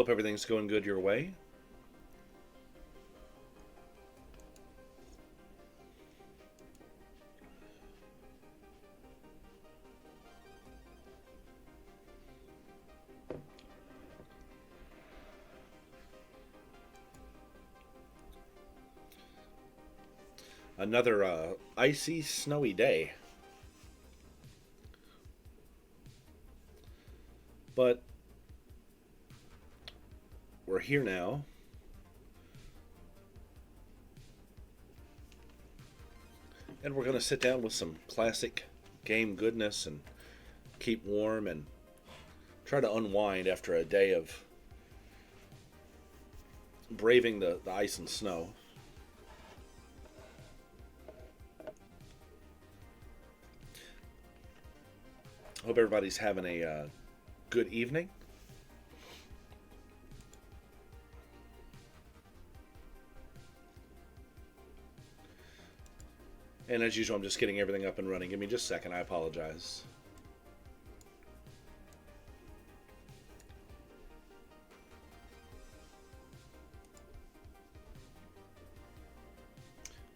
Hope everything's going good your way. Another icy, snowy day. But we're here now. And we're going to sit down with some classic game goodness and keep warm and try to unwind after a day of braving the ice and snow. Hope everybody's having a good evening. And as usual, I'm just getting everything up and running. Give me just a second. I apologize.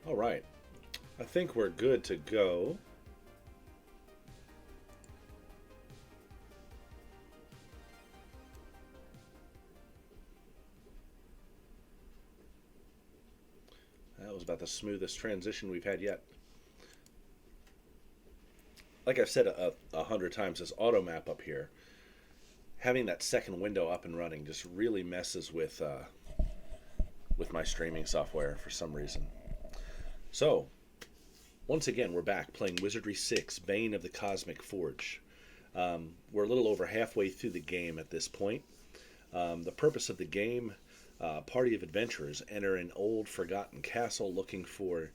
All right. I think we're good to go. That was about the smoothest transition we've had yet. Like I've said a hundred times, this auto map up here, having that second window up and running just really messes with my streaming software for some reason. So, once again, we're back playing Wizardry 6, Bane of the Cosmic Forge. We're a little over halfway through the game at this point. The purpose of the game, a party of adventurers enter an old forgotten castle looking for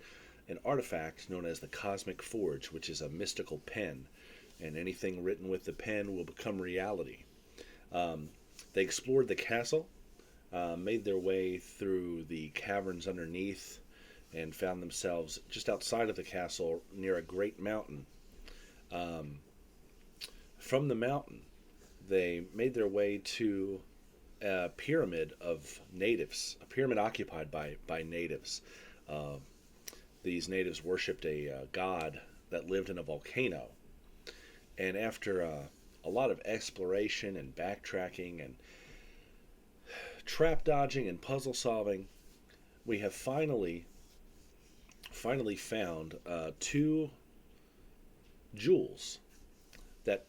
an artifact known as the Cosmic Forge, which is a mystical pen, and anything written with the pen will become reality. They explored the castle, made their way through the caverns underneath, and found themselves just outside of the castle near a great mountain. From the mountain, they made their way to a pyramid of natives, a pyramid occupied by natives. These natives worshipped a god that lived in a volcano. And after a lot of exploration and backtracking and trap dodging and puzzle solving, we have finally found two jewels that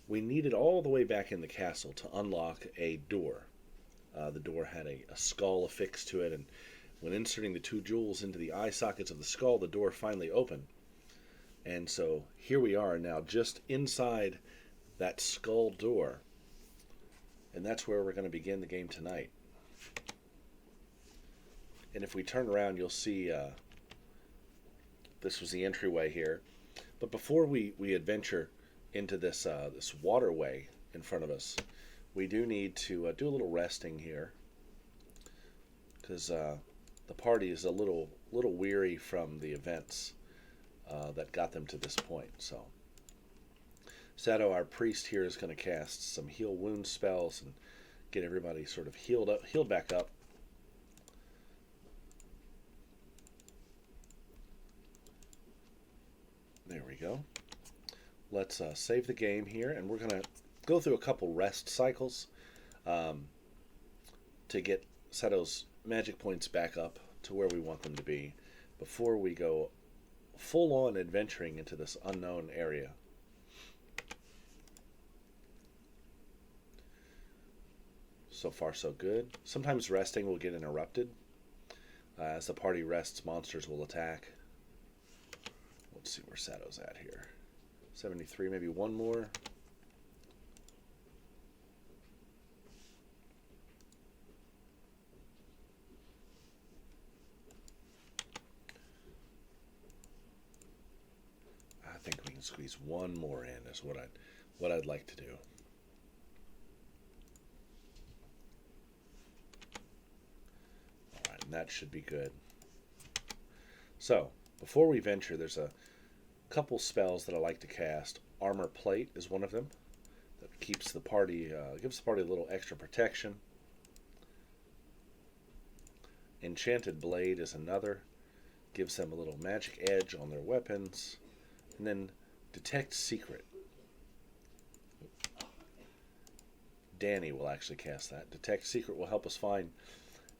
we needed all the way back in the castle to unlock a door. The door had a skull affixed to it, and when inserting the two jewels into the eye sockets of the skull, the door finally opened. And so here we are now just inside that skull door. And that's where we're going to begin the game tonight. And if we turn around, you'll see this was the entryway here. But before we adventure into this waterway in front of us, we do need to do a little resting here, because the party is a little weary from the events that got them to this point. So Sado, our priest here, is going to cast some heal wound spells and get everybody sort of healed back up. There we go. Let's save the game here, and we're going to go through a couple rest cycles to get Sado's magic points back up to where we want them to be before we go full-on adventuring into this unknown area. So far, so good. Sometimes resting will get interrupted. As the party rests, monsters will attack. Let's see where Sado's at here. 73, maybe one more. I think we can squeeze one more in is what I'd like to do. All right, and that should be good. So, before we venture, there's a couple spells that I like to cast. Armor Plate is one of them that keeps the party, gives the party a little extra protection. Enchanted Blade is another. Gives them a little magic edge on their weapons. And then Detect Secret. Danny will actually cast that. Detect Secret will help us find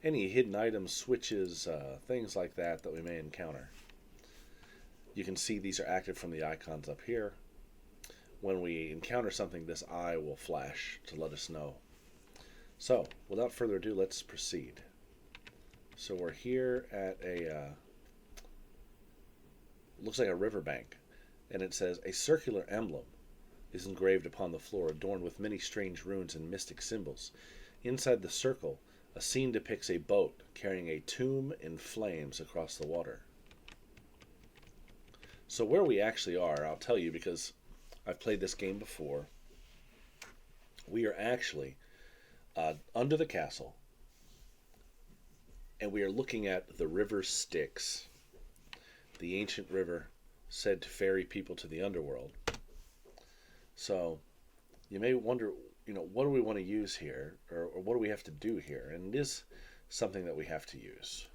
any hidden items, switches, things like that we may encounter. You can see these are active from the icons up here. When we encounter something, this eye will flash to let us know. So, without further ado, let's proceed. So we're here at a, looks like a riverbank, and it says, a circular emblem is engraved upon the floor, adorned with many strange runes and mystic symbols. Inside the circle, a scene depicts a boat carrying a tomb in flames across the water. So where we actually are, I'll tell you because I've played this game before. We are actually under the castle, and we are looking at the River Styx, the ancient river said to ferry people to the underworld. So you may wonder, what do we want to use here, or what do we have to do here? And it is something that we have to use.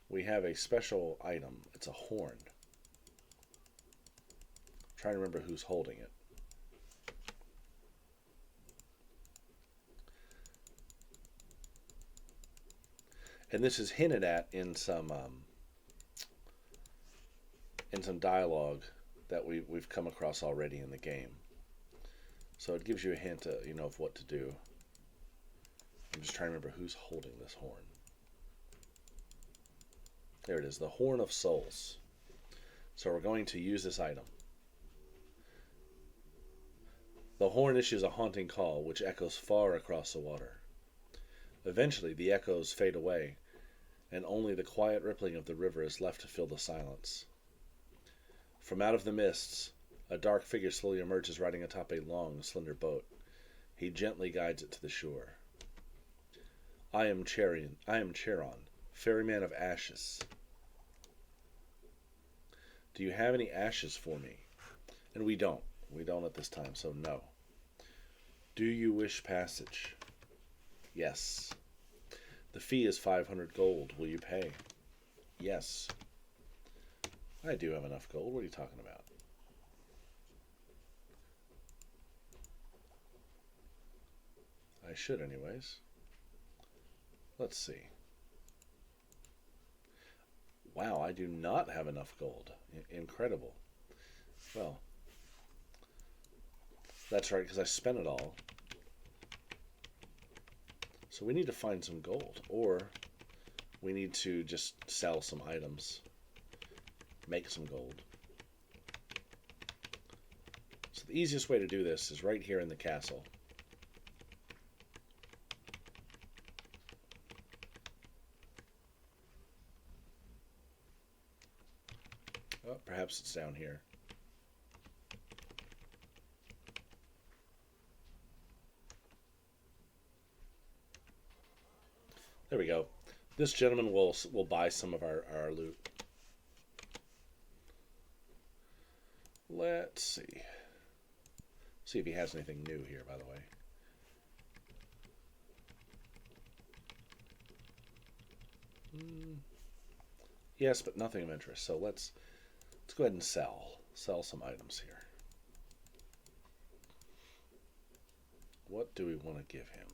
We have a special item. It's a horn. I'm trying to remember who's holding it. And this is hinted at in some dialogue that we've come across already in the game. So it gives you a hint, of what to do. I'm just trying to remember who's holding this horn. There it is, the Horn of Souls. So we're going to use this item. The horn issues a haunting call, which echoes far across the water. Eventually, the echoes fade away, and only the quiet rippling of the river is left to fill the silence. From out of the mists, a dark figure slowly emerges riding atop a long, slender boat. He gently guides it to the shore. I am Charon, ferryman of ashes. Do you have any ashes for me? And we don't. We don't at this time, so no. Do you wish passage? Yes. The fee is 500 gold. Will you pay? Yes. I do have enough gold. What are you talking about? I should anyways. Let's see. Wow, I do not have enough gold. Incredible. Well, that's right, because I spent it all. So we need to find some gold, or we need to just sell some items, make some gold. So the easiest way to do this is right here in the castle. Oh, perhaps it's down here. There we go. This gentleman will buy some of our loot. Let's see. See if he has anything new here, by the way. Yes, but nothing of interest. So let's go ahead and sell some items here. What do we want to give him?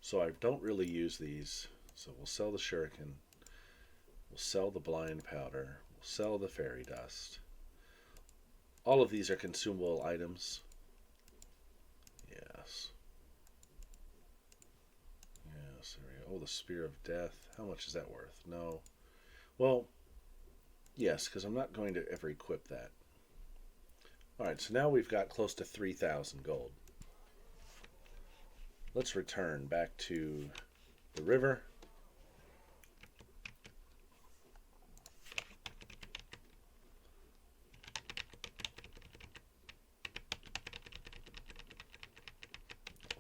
So I don't really use these. So we'll sell the shuriken. We'll sell the blind powder. We'll sell the fairy dust. All of these are consumable items. Yes. Yes, there we go. Oh, the Spear of Death. How much is that worth? No. Well, yes, because I'm not going to ever equip that. Alright, so now we've got close to 3,000 gold. Let's return back to the river.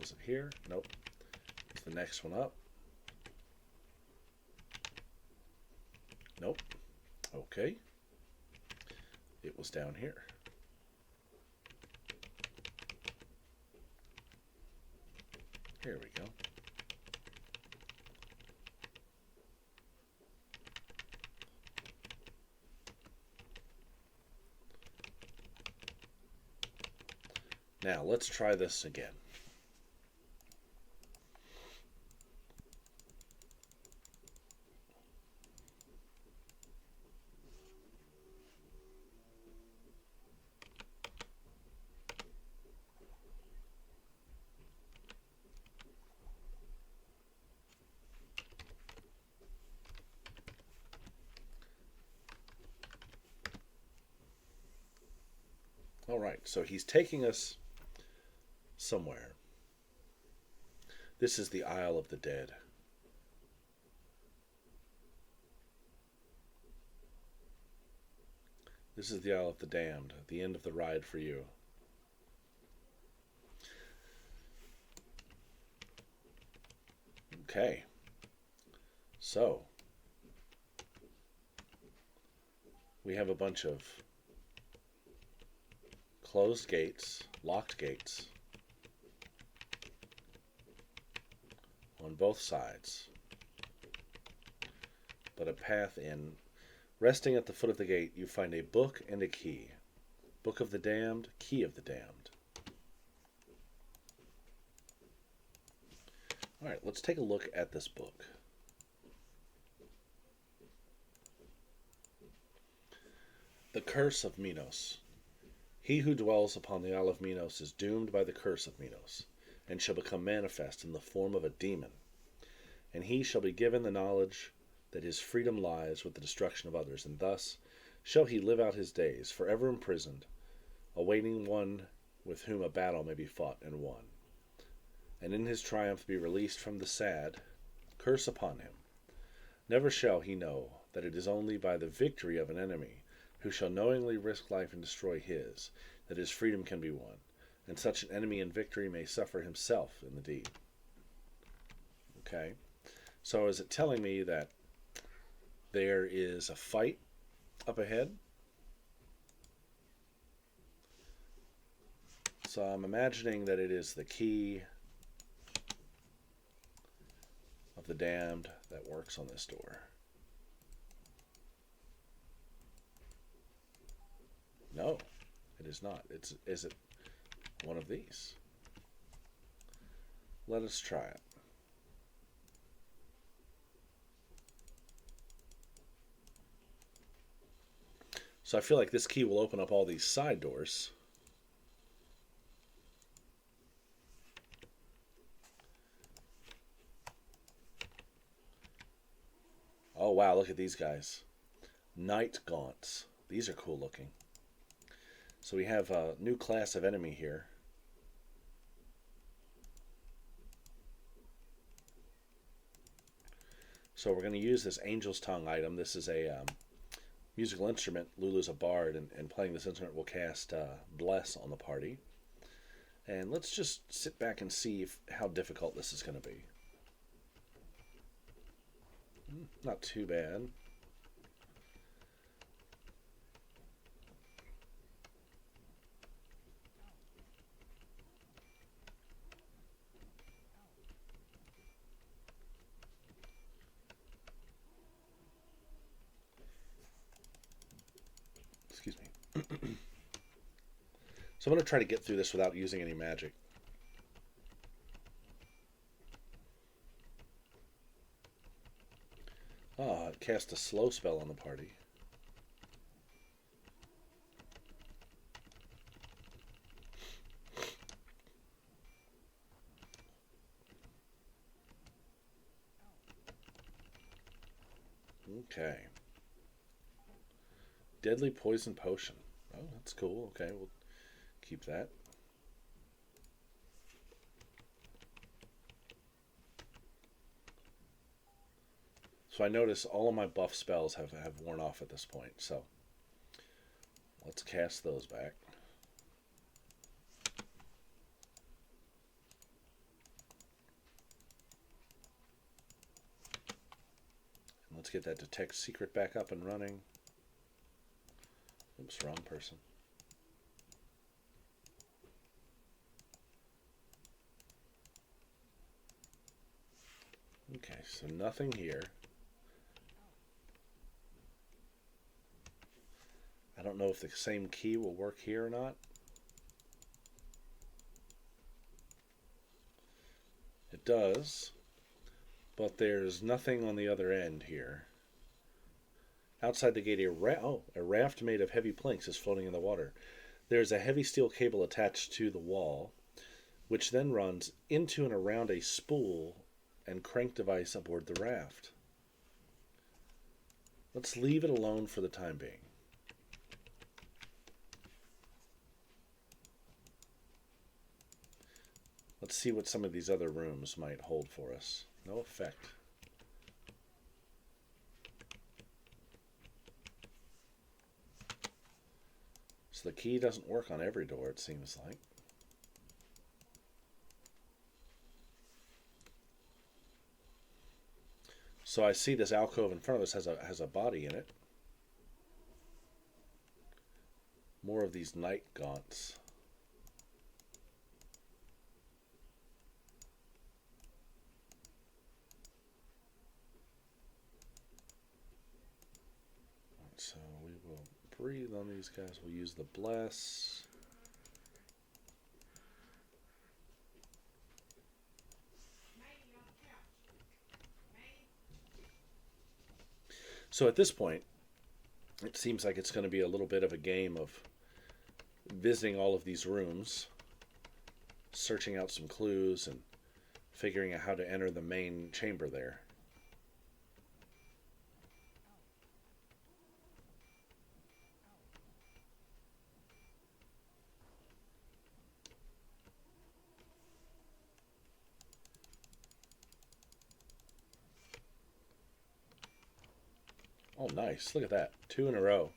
Was it here? Nope. It's the next one up. Nope. Okay. it was down here. Here we go. Now, let's try this again. All right, so he's taking us somewhere. This is the Isle of the Dead. This is the Isle of the Damned, the end of the ride for you. Okay. So, we have a bunch of closed gates, locked gates, on both sides, but a path in. Resting at the foot of the gate, you find a book and a key. Book of the Damned, Key of the Damned. All right, let's take a look at this book. The Curse of Minos. He who dwells upon the Isle of Minos is doomed by the curse of Minos, and shall become manifest in the form of a demon. And he shall be given the knowledge that his freedom lies with the destruction of others, and thus shall he live out his days, forever imprisoned, awaiting one with whom a battle may be fought and won. And in his triumph be released from the sad curse upon him. Never shall he know that it is only by the victory of an enemy, who shall knowingly risk life and destroy his, that his freedom can be won, and such an enemy in victory may suffer himself in the deed. Okay, so is it telling me that there is a fight up ahead? So I'm imagining that it is the key of the damned that works on this door. No, it is not. Is it one of these? Let us try it. So I feel like this key will open up all these side doors. Oh wow, look at these guys. Night Gaunts. These are cool looking. So we have a new class of enemy here. So we're going to use this Angel's Tongue item. This is a musical instrument. Lulu's a bard, and playing this instrument will cast Bless on the party. And let's just sit back and see how difficult this is going to be. Not too bad. Excuse me. So I'm going to try to get through this without using any magic. Ah, it cast a slow spell on the party. Okay. Deadly poison potion. Oh, that's cool. Okay, we'll keep that. So I notice all of my buff spells have worn off at this point, so let's cast those back. And let's get that Detect Secret back up and running. Oops, wrong person. Okay, so nothing here. I don't know if the same key will work here or not. It does, but there's nothing on the other end here. Outside the gate, a raft made of heavy planks is floating in the water. There's a heavy steel cable attached to the wall, which then runs into and around a spool and crank device aboard the raft. Let's leave it alone for the time being. Let's see what some of these other rooms might hold for us. No effect. So the key doesn't work on every door, it seems like. So I see this alcove in front of us has a body in it. More of these night gaunts. So we will breathe on these guys. We'll use the bless. So at this point, it seems like it's going to be a little bit of a game of visiting all of these rooms, searching out some clues, and figuring out how to enter the main chamber there. Oh, nice. Look at that. 2 in a row.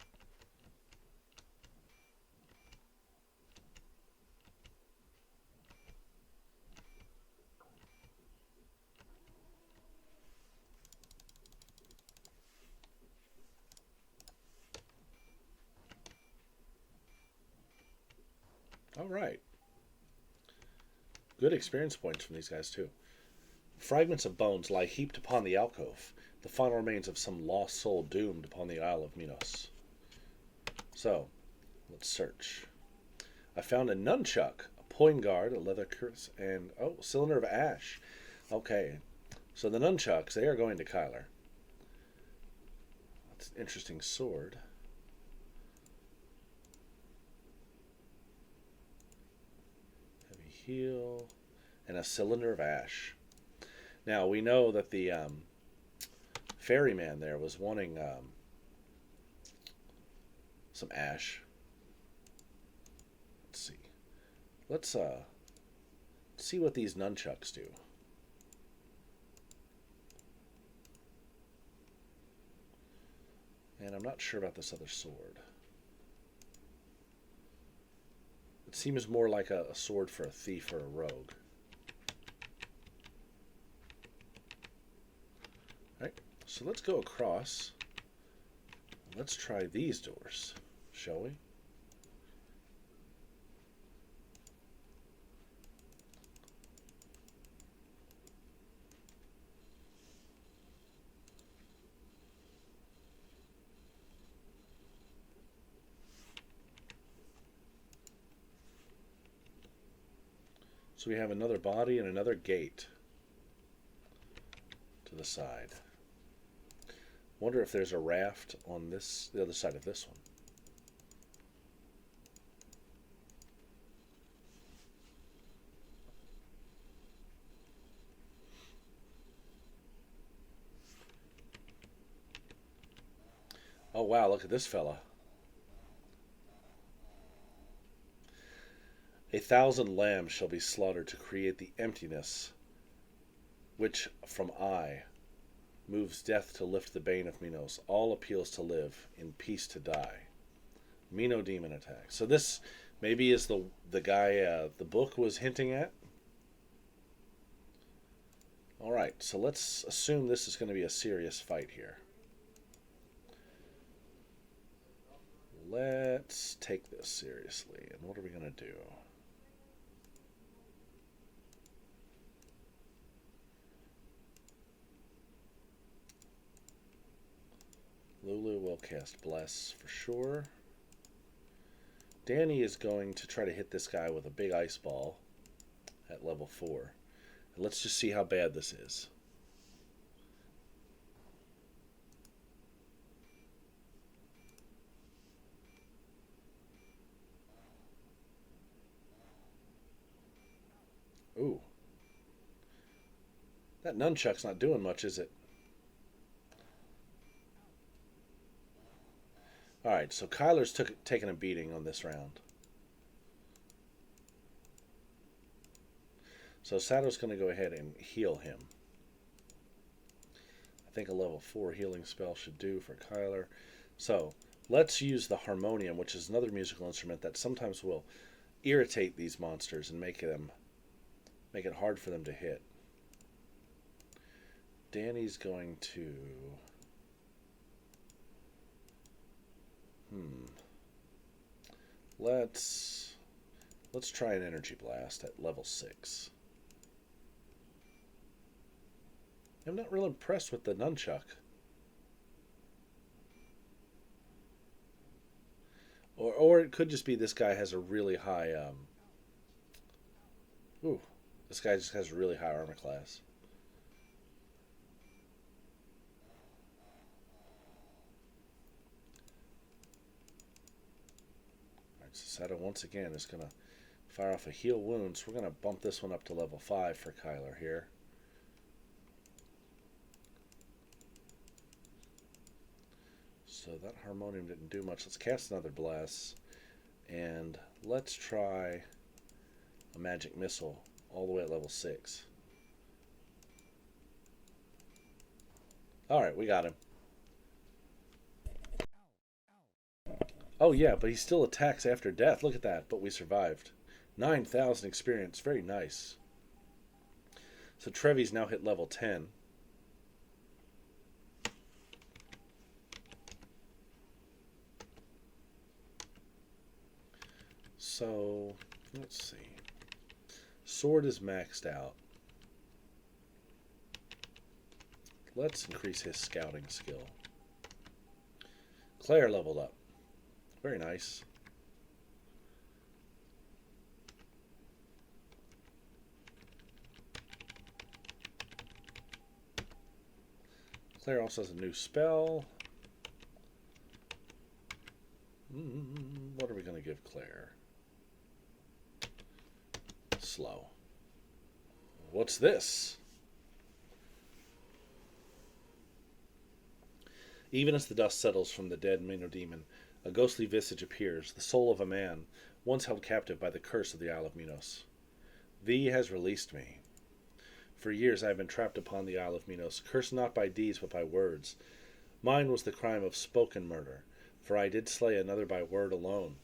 All right. Good experience points from these guys, too. Fragments of bones lie heaped upon the alcove, the final remains of some lost soul doomed upon the Isle of Minos. So, let's search. I found a nunchuck, a poignard, a leather curse, and, cylinder of ash. Okay, so the nunchucks, they are going to Kyler. That's an interesting sword. Heavy heel, and a cylinder of ash. Now, we know that the ferryman there was wanting some ash. Let's see. Let's see what these nunchucks do. And I'm not sure about this other sword. It seems more like a sword for a thief or a rogue. Alright, so let's go across. Let's try these doors, shall we? So we have another body and another gate to the side. Wonder if there's a raft on the other side of this one. Oh wow, look at this fella. 1,000 lambs shall be slaughtered to create the emptiness, which from I moves death to lift the bane of Minos. All appeals to live, in peace to die. Mino demon attack. So this maybe is the guy the book was hinting at. All right, so let's assume this is going to be a serious fight here. let's take this seriously. And what are we going to do? Lulu will cast Bless for sure. Danny is going to try to hit this guy with a big ice ball at level 4. And let's just see how bad this is. Ooh. That nunchuck's not doing much, is it? Alright, so Kyler's taking a beating on this round. So Sato's going to go ahead and heal him. I think a level 4 healing spell should do for Kyler. So let's use the harmonium, which is another musical instrument that sometimes will irritate these monsters and make it hard for them to hit. Danny's going to... Let's try an energy blast at level 6. I'm not real impressed with the nunchuck. Or it could just be this guy has a really high this guy just has a really high armor class. Alright, so Sato once again is going to fire off a heal wounds. We're going to bump this one up to level 5 for Kyler here. So that harmonium didn't do much. Let's cast another bless. And let's try a magic missile all the way at level 6. Alright, we got him. Oh yeah, but he still attacks after death. Look at that. But we survived. 9,000 experience. Very nice. So Trevi's now hit level 10. So, let's see. Sword is maxed out. Let's increase his scouting skill. Claire leveled up. Very nice. Claire also has a new spell. What are we going to give Claire? Slow. What's this? Even as the dust settles from the dead Minor demon, a ghostly visage appears, the soul of a man, once held captive by the curse of the Isle of Minos. Thee has released me. For years I have been trapped upon the Isle of Minos, cursed not by deeds but by words. Mine was the crime of spoken murder, for I did slay another by word alone,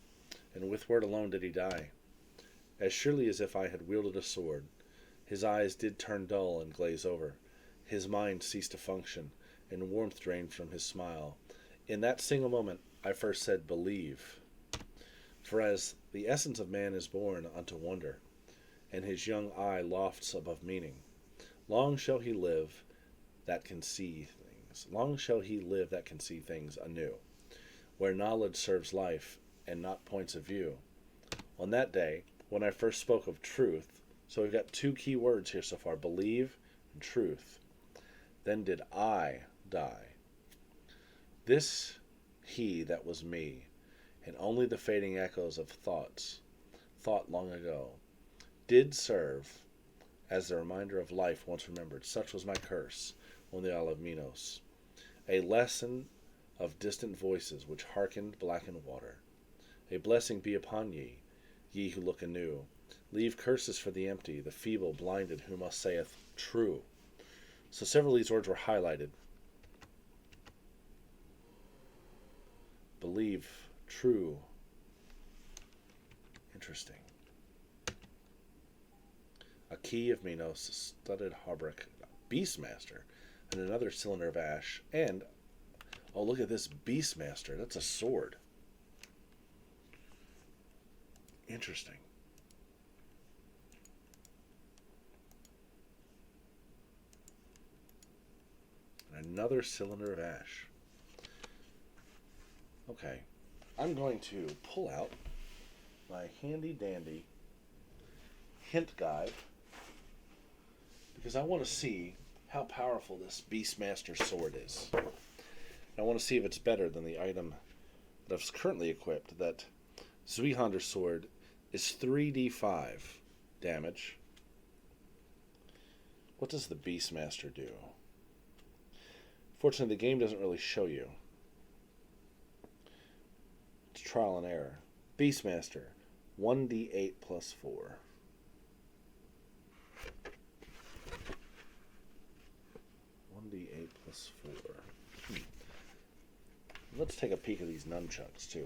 and with word alone did he die. As surely as if I had wielded a sword, his eyes did turn dull and glaze over, his mind ceased to function, and warmth drained from his smile. In that single moment I first said, believe. For as the essence of man is born unto wonder, and his young eye lofts above meaning, long shall he live that can see things. Long shall he live that can see things anew, where knowledge serves life and not points of view. On that day, when I first spoke of truth, so we've got 2 key words here so far, believe and truth. Then did I die. This he that was me, and only the fading echoes of thought long ago, did serve as the reminder of life once remembered. Such was my curse on the Isle of Minos, a lesson of distant voices which hearkened blackened water. A blessing be upon ye, ye who look anew. Leave curses for the empty, the feeble, blinded, who must saith true. So several of these words were highlighted. Believe, true. Interesting. A key of Minos, a studded hauberk, Beastmaster, and another cylinder of ash, and, oh, look at this Beastmaster. That's a sword. Interesting. Another cylinder of ash. Okay. I'm going to pull out my handy dandy hint guide because I want to see how powerful this Beastmaster sword is. I want to see if it's better than the item that's currently equipped. That Zweihander sword is 3d5 damage. What does the Beastmaster do? Fortunately, the game doesn't really show you. It's trial and error. Beastmaster, 1d8 plus 4. D8 plus 4. Let's take a peek at these nunchucks too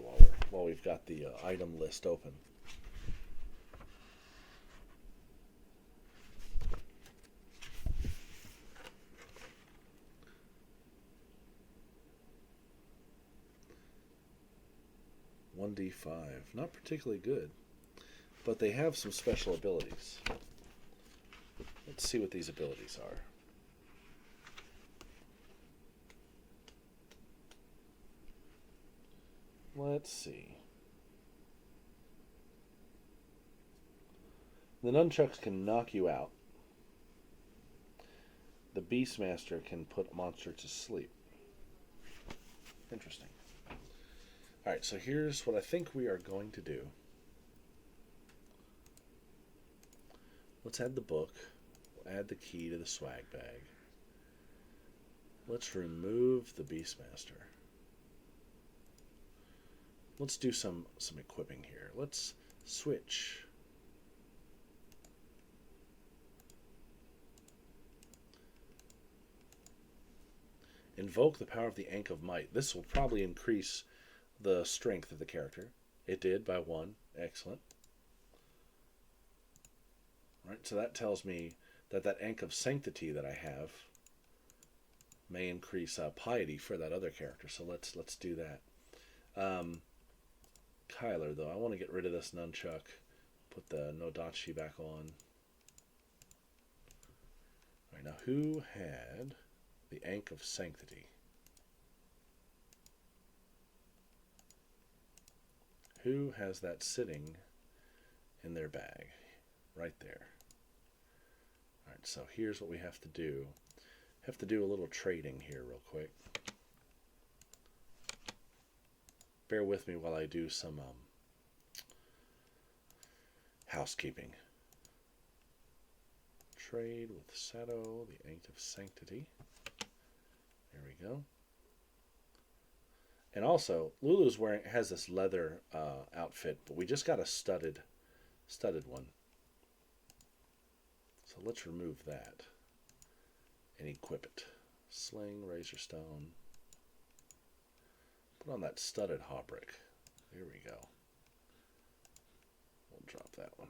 while we've got the item list open. $1d5, not particularly good, but they have some special abilities. Let's see what these abilities are. Let's see. The nunchucks can knock you out. The Beastmaster can put a monster to sleep. Interesting. Alright, so here's what I think we are going to do. Let's add the book. We'll add the key to the swag bag. Let's remove the Beastmaster. Let's do some equipping here. Let's switch. Invoke the power of the Ankh of Might. This will probably increase the strength of the character. It did by 1. Excellent. All right, so that tells me that Ankh of Sanctity that I have may increase piety for that other character. So let's do that. Kyler, though, I want to get rid of this nunchuck. Put the Nodachi back on. All right, now who had the Ankh of Sanctity? Who has that sitting in their bag? Right there. All right, so here's what we have to do. Have to do a little trading here real quick. Bear with me while I do some housekeeping. Trade with Sato, the Ankh of Sanctity. There we go. And also, Lulu's has this leather outfit, but we just got a studded one. So let's remove that and equip it. Sling, razor stone. Put on that studded hauberk. There we go. We'll drop that one.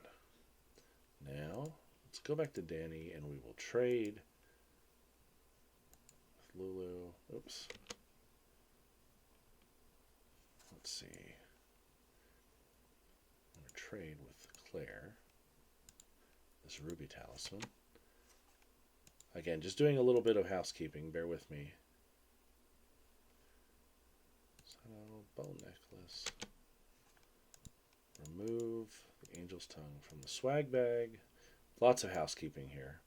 Now, let's go back to Danny and we will trade with Lulu. Oops. Let's see. I'm going to trade with Claire. This ruby talisman. Again, just doing a little bit of housekeeping. Bear with me. Bone necklace. Remove the angel's tongue from the swag bag. Lots of housekeeping here.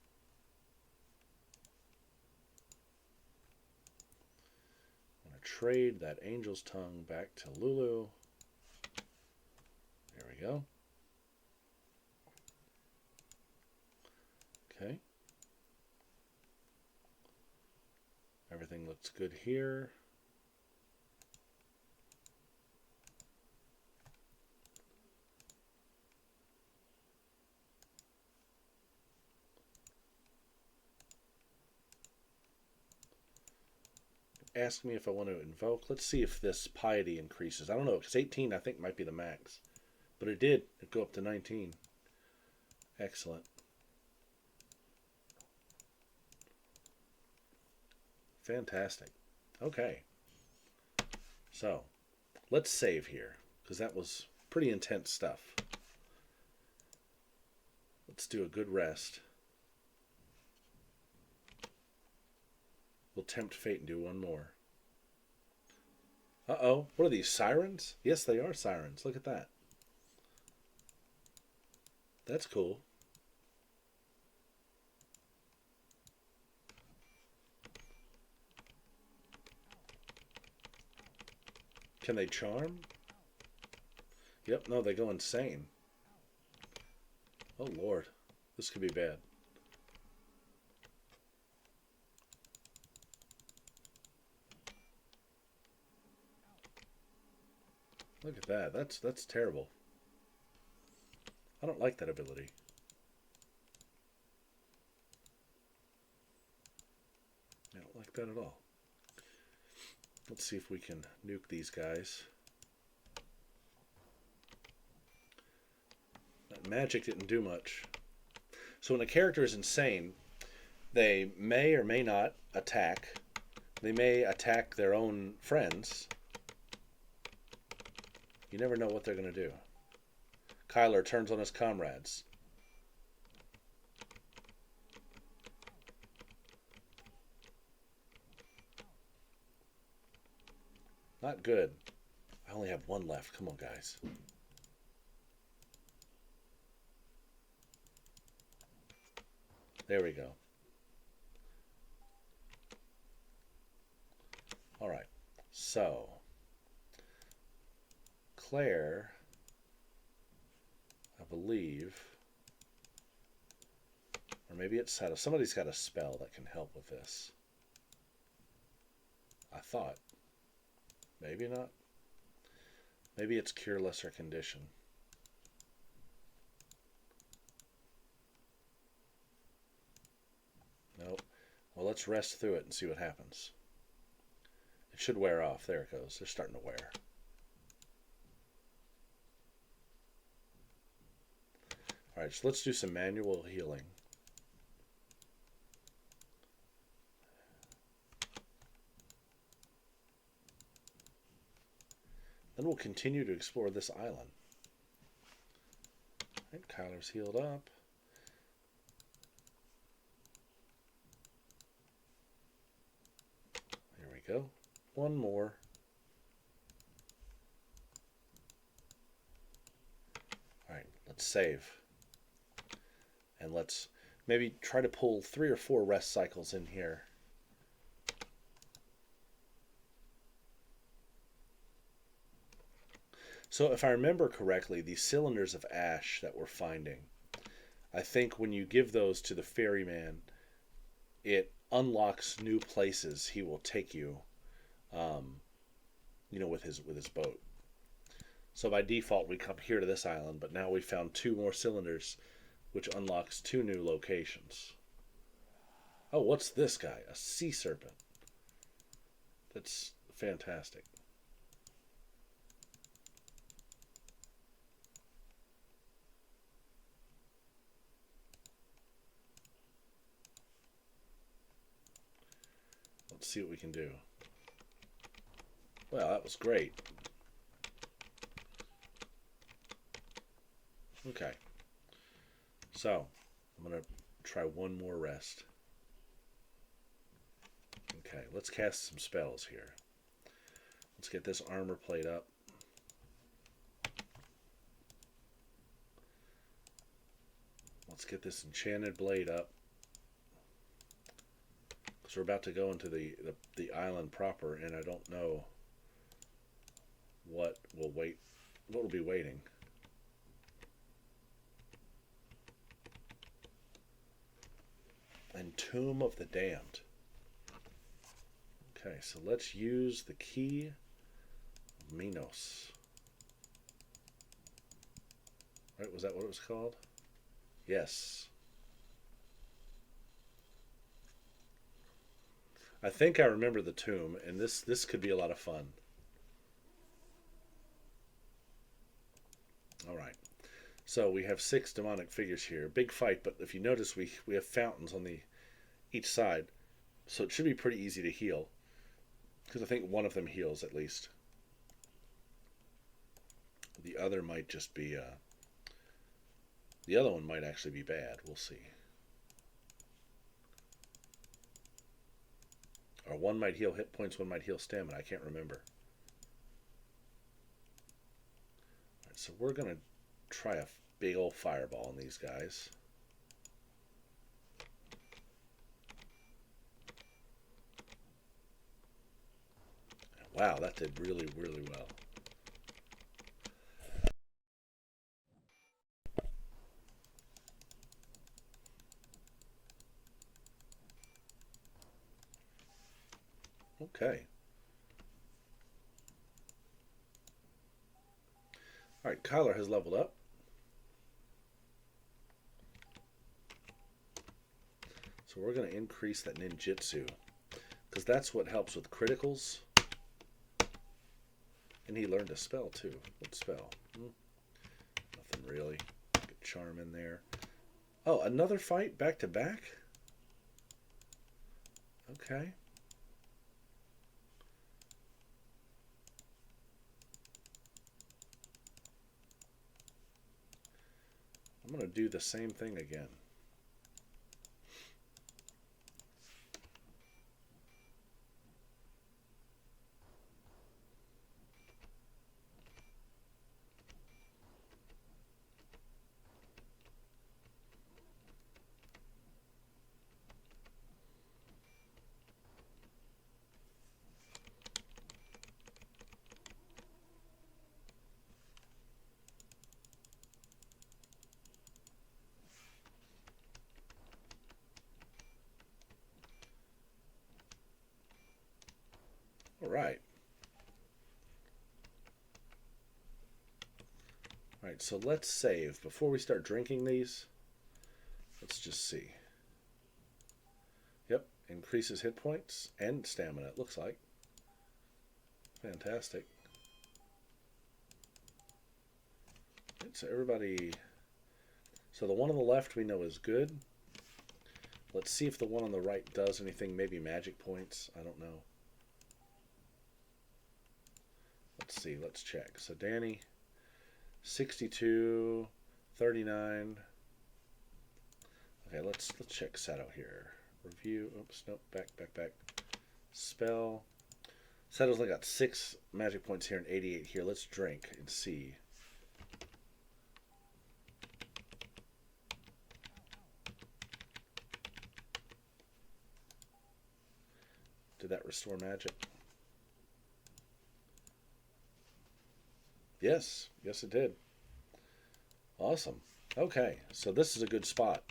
I'm going to trade that angel's tongue back to Lulu. There we go. Okay. Everything looks good here. Ask me if I want to invoke. Let's see if this piety increases. I don't know, because 18 I think might be the max. But it did. It go up to 19. Excellent. Fantastic. Okay. So, let's save here, because that was pretty intense stuff. Let's do a good rest. We'll tempt fate and do one more. Uh-oh. What are these, sirens? Yes, they are sirens. Look at that. That's cool. Can they charm? Yep, no, they go insane. Oh, Lord. This could be bad. Look at that. That's terrible. I don't like that ability. I don't like that at all. Let's see if we can nuke these guys. That magic didn't do much. So when a character is insane, they may or may not attack. They may attack their own friends. You never know what they're going to do. Kyler turns on his comrades. Not good. I only have one left. Come on, guys. There we go. All right. So, Claire, I believe, or maybe it's somebody's got a spell that can help with this. I thought. Maybe not. Maybe it's Cure Lesser Condition. Nope. Well, let's rest through it and see what happens. It should wear off. There it goes. They're starting to wear. Alright, so let's do some manual healing. Then we'll continue to explore this island. Alright, Kyler's healed up. Here we go. One more. Alright, let's save. And let's maybe try to pull 3 or 4 rest cycles in here. So if I remember correctly, these cylinders of ash that we're finding, I think when you give those to the ferryman, it unlocks new places he will take you, with his boat. So by default, we come here to this island, but now we found 2 more cylinders, which unlocks 2 new locations. Oh, what's this guy? A sea serpent. That's fantastic. Let's see what we can do. Well, that was great. Okay. So, I'm going to try one more rest. Okay, let's cast some spells here. Let's get this armor plate up. Let's get this enchanted blade up. Because we're about to go into the island proper, and I don't know what will be waiting. And Tomb of the Damned. Okay, so let's use the key of Minos. Right, was that what it was called? Yes. I think I remember the tomb, and this could be a lot of fun. Alright. So we have 6 demonic figures here. Big fight, but if you notice, we have fountains on each side. So it should be pretty easy to heal. Because I think one of them heals at least. The other might just be The other one might actually be bad. We'll see. Or one might heal hit points, one might heal stamina. I can't remember. Alright, so we're going to try a big old fireball on these guys. Wow, that did really, really well. Okay. Alright, Kyler has leveled up. So we're going to increase that ninjutsu, because that's what helps with criticals. And he learned a spell too. What spell? Nothing really. Get charm in there. Oh, another fight back to back? Okay. I'm going to do the same thing again. All right. All right, so let's save. Before we start drinking these, let's just see. Yep, increases hit points and stamina, it looks like. Fantastic. Right, so everybody... So the one on the left we know is good. Let's see if the one on the right does anything. Maybe magic points. I don't know. Let's see. Let's check. So Danny, 62, 39. Okay, let's check Sato here. Review. Oops, nope. Back. Spell. Sato's only got 6 magic points here and 88 here. Let's drink and see. Did that restore magic? Yes, it did. Awesome. Okay, so this is a good spot.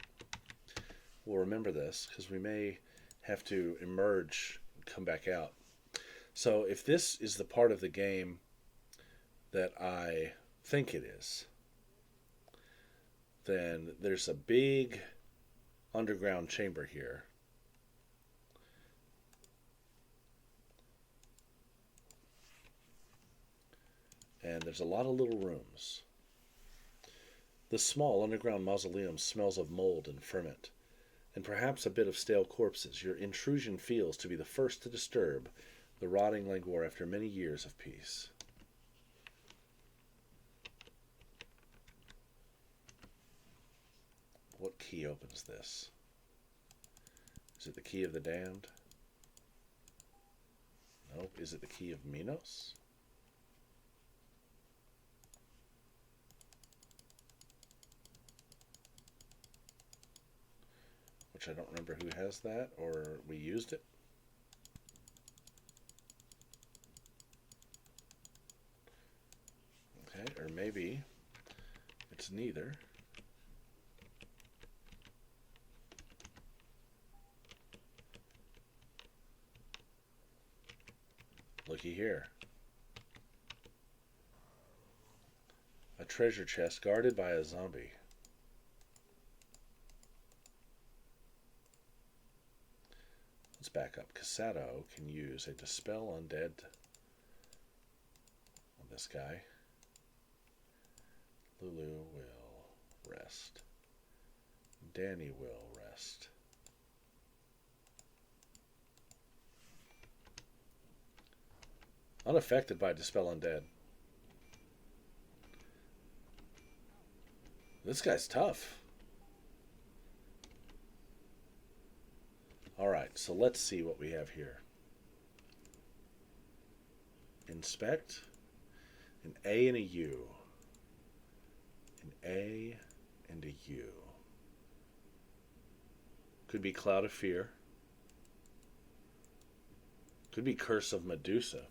We'll remember this because we may have to emerge and come back out. So if this is the part of the game that I think it is, then there's a big underground chamber here. And there's a lot of little rooms. The small underground mausoleum smells of mold and ferment, and perhaps a bit of stale corpses. Your intrusion feels to be the first to disturb the rotting languor after many years of peace. What key opens this? Is it the key of the damned? Nope. Is it the key of Minos? Which I don't remember who has that, or we used it. Okay, or maybe it's neither. Looky here. A treasure chest guarded by a zombie. Let's back up. Casato can use a Dispel Undead on this guy. Lulu will rest. Danny will rest. Unaffected by Dispel Undead. This guy's tough. Alright, so let's see what we have here. Inspect. An A and a U. An A and a U. Could be Cloud of Fear. Could be Curse of Medusa.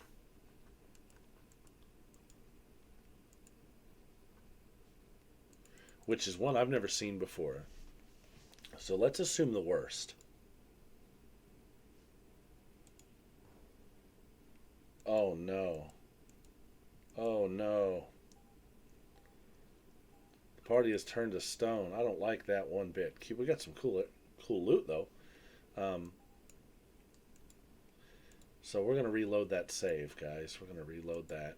Which is one I've never seen before. So let's assume the worst. Oh no. Oh no. The party has turned to stone. I don't like that one bit. We got some cool loot though. So we're going to reload that save, guys. We're going to reload that.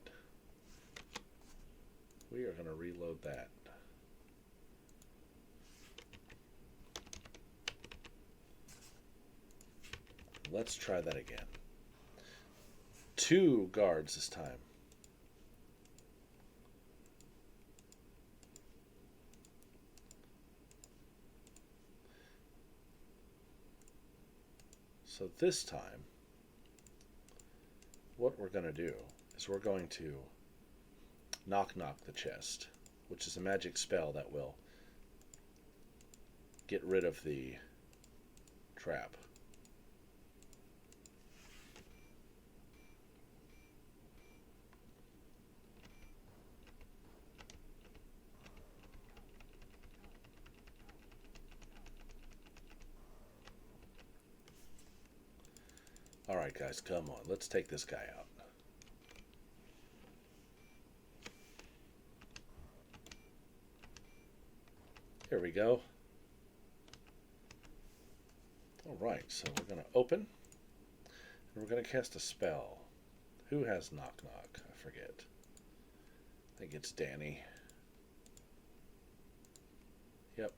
We are going to reload that. Let's try that again. 2 guards this time. So this time, what we're going to do is we're going to knock the chest, which is a magic spell that will get rid of the trap. Alright guys, come on. Let's take this guy out. Here we go. Alright, so we're going to open. And we're going to cast a spell. Who has knock? I forget. I think it's Danny. Yep.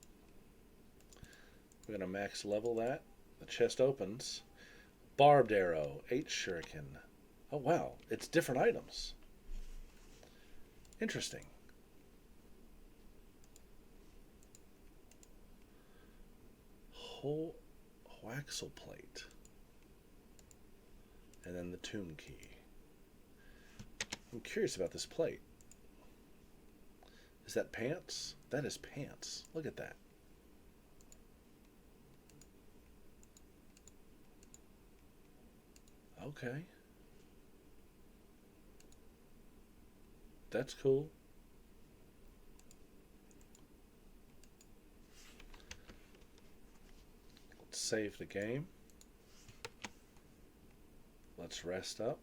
We're going to max level that. The chest opens. Barbed arrow, 8 shuriken. Oh wow, it's different items. Interesting. Whole waxel plate. And then the tomb key. I'm curious about this plate. Is that pants? That is pants. Look at that. Okay. That's cool. Let's save the game. Let's rest up.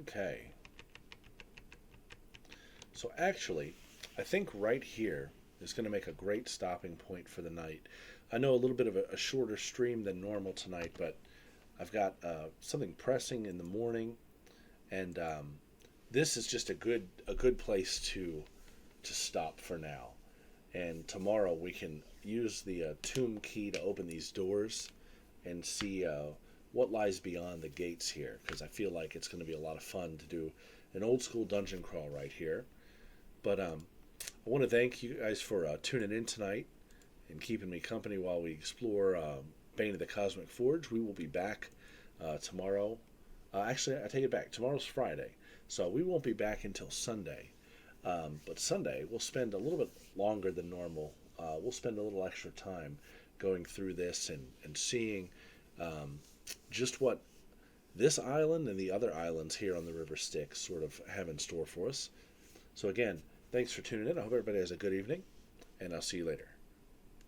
Okay. So actually, I think right here is going to make a great stopping point for the night. I know a little bit of a shorter stream than normal tonight, but I've got something pressing in the morning, and this is just a good place to stop for now. And tomorrow we can use the tomb key to open these doors and see what lies beyond the gates here, because I feel like it's going to be a lot of fun to do an old school dungeon crawl right here. But I want to thank you guys for tuning in tonight and keeping me company while we explore Bane of the Cosmic Forge. We will be back tomorrow. Actually, I take it back. Tomorrow's Friday, so we won't be back until Sunday. But Sunday, we'll spend a little bit longer than normal. We'll spend a little extra time going through this and seeing just what this island and the other islands here on the River Styx sort of have in store for us. So again, thanks for tuning in. I hope everybody has a good evening, and I'll see you later.